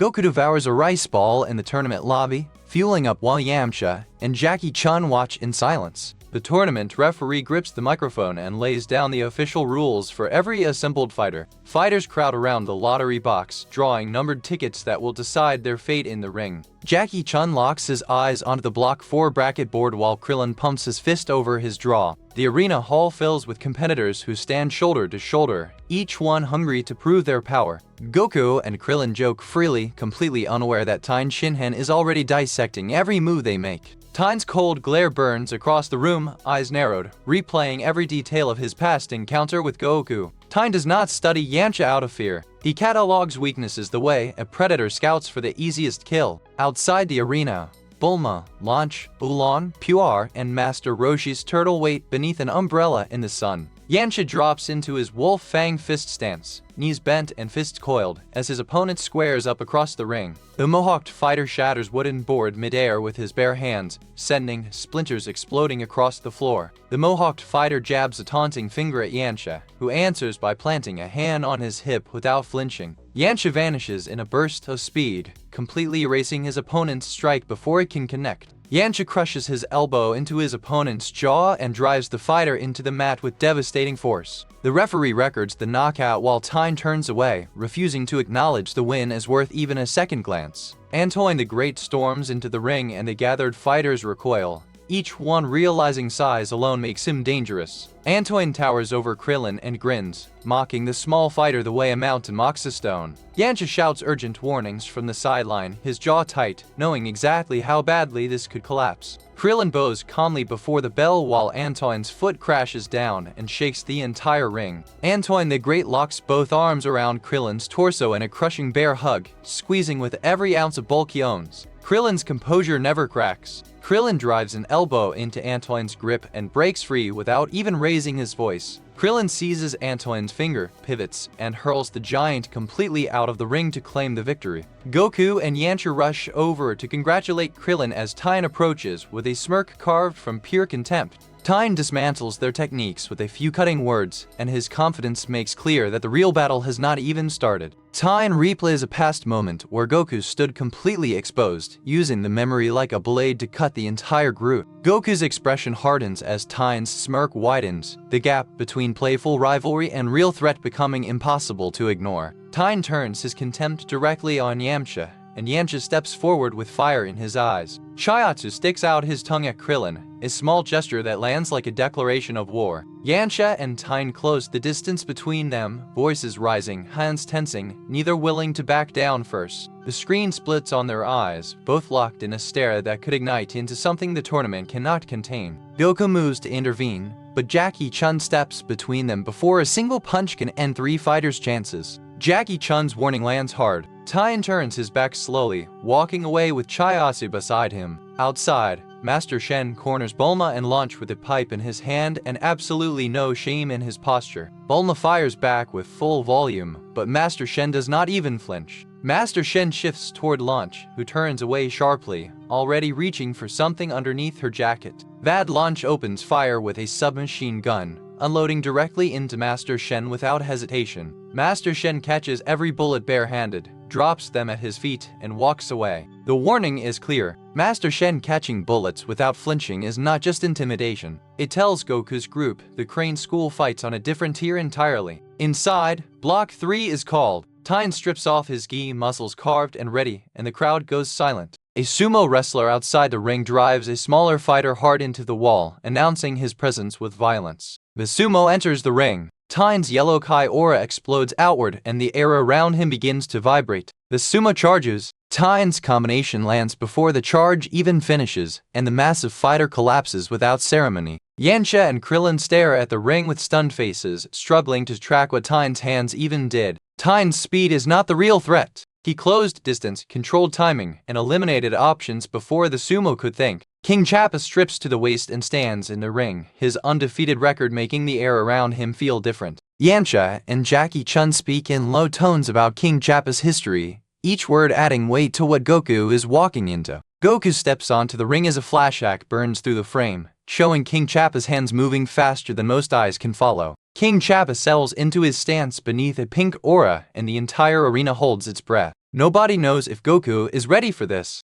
Goku devours a rice ball in the tournament lobby, fueling up while Yamcha and Jackie Chun watch in silence. The tournament referee grips the microphone and lays down the official rules for every assembled fighter. Fighters crowd around the lottery box, drawing numbered tickets that will decide their fate in the ring. Jackie Chun locks his eyes onto the Block 4 bracket board while Krillin pumps his fist over his draw. The arena hall fills with competitors who stand shoulder to shoulder, each one hungry to prove their power. Goku and Krillin joke freely, completely unaware that Tien Shinhan is already dissecting every move they make. Tien's cold glare burns across the room, eyes narrowed, replaying every detail of his past encounter with Goku. Tien does not study Yamcha out of fear. He catalogs weaknesses the way a predator scouts for the easiest kill. Outside the arena, Bulma, Launch, Ulan, Puar, and Master Roshi's turtle wait beneath an umbrella in the sun. Yamcha drops into his wolf fang fist stance, knees bent and fists coiled, as his opponent squares up across the ring. The mohawked fighter shatters wooden board midair with his bare hands, sending splinters exploding across the floor. The mohawked fighter jabs a taunting finger at Yamcha, who answers by planting a hand on his hip without flinching. Yamcha vanishes in a burst of speed, completely erasing his opponent's strike before it can connect. Yamcha crushes his elbow into his opponent's jaw and drives the fighter into the mat with devastating force. The referee records the knockout while Tien turns away, refusing to acknowledge the win as worth even a second glance. Antoine the Great storms into the ring and the gathered fighters recoil, each one realizing size alone makes him dangerous. Antoine towers over Krillin and grins, mocking the small fighter the way a mountain mocks a stone. Yamcha shouts urgent warnings from the sideline, his jaw tight, knowing exactly how badly this could collapse. Krillin bows calmly before the bell while Antoine's foot crashes down and shakes the entire ring. Antoine the Great locks both arms around Krillin's torso in a crushing bear hug, squeezing with every ounce of bulk he owns. Krillin's composure never cracks. Krillin drives an elbow into Antoine's grip and breaks free without even raising his voice. Krillin seizes Antoine's finger, pivots, and hurls the giant completely out of the ring to claim the victory. Goku and Yamcha rush over to congratulate Krillin as Tien approaches with a smirk carved from pure contempt. Tien dismantles their techniques with a few cutting words, and his confidence makes clear that the real battle has not even started. Tien replays a past moment where Goku stood completely exposed, using the memory like a blade to cut the entire group. Goku's expression hardens as Tien's smirk widens, the gap between playful rivalry and real threat becoming impossible to ignore. Tien turns his contempt directly on Yamcha, and Yamcha steps forward with fire in his eyes. Chiatsu sticks out his tongue at Krillin, a small gesture that lands like a declaration of war. Yamcha and Tien close the distance between them, voices rising, hands tensing, neither willing to back down first. The screen splits on their eyes, both locked in a stare that could ignite into something the tournament cannot contain. Goku moves to intervene, but Jackie Chun steps between them before a single punch can end three fighters' chances. Jackie Chun's warning lands hard. Tien turns his back slowly, walking away with Chiaotzu beside him. Outside, Master Shen corners Bulma and Launch with a pipe in his hand and absolutely no shame in his posture. Bulma fires back with full volume, but Master Shen does not even flinch. Master Shen shifts toward Launch, who turns away sharply, already reaching for something underneath her jacket. Launch opens fire with a submachine gun, unloading directly into Master Shen without hesitation. Master Shen catches every bullet barehanded, drops them at his feet, and walks away. The warning is clear. Master Shen catching bullets without flinching is not just intimidation. It tells Goku's group the Crane School fights on a different tier entirely. Inside, Block 3 is called. Tien strips off his gi, muscles carved and ready, and the crowd goes silent. A sumo wrestler outside the ring drives a smaller fighter hard into the wall, announcing his presence with violence. The sumo enters the ring. Tien's yellow Kai aura explodes outward and the air around him begins to vibrate. The sumo charges. Tien's combination lands before the charge even finishes, and the massive fighter collapses without ceremony. Yamcha and Krillin stare at the ring with stunned faces, struggling to track what Tien's hands even did. Tien's speed is not the real threat. He closed distance, controlled timing, and eliminated options before the sumo could think. King Chappa strips to the waist and stands in the ring, his undefeated record making the air around him feel different. Yamcha and Jackie Chun speak in low tones about King Chappa's history, each word adding weight to what Goku is walking into. Goku steps onto the ring as a flashback burns through the frame, showing King Chappa's hands moving faster than most eyes can follow. King Chappa settles into his stance beneath a pink aura and the entire arena holds its breath. Nobody knows if Goku is ready for this.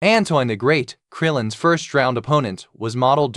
Antoine the Great, Krillin's first round opponent, was modeled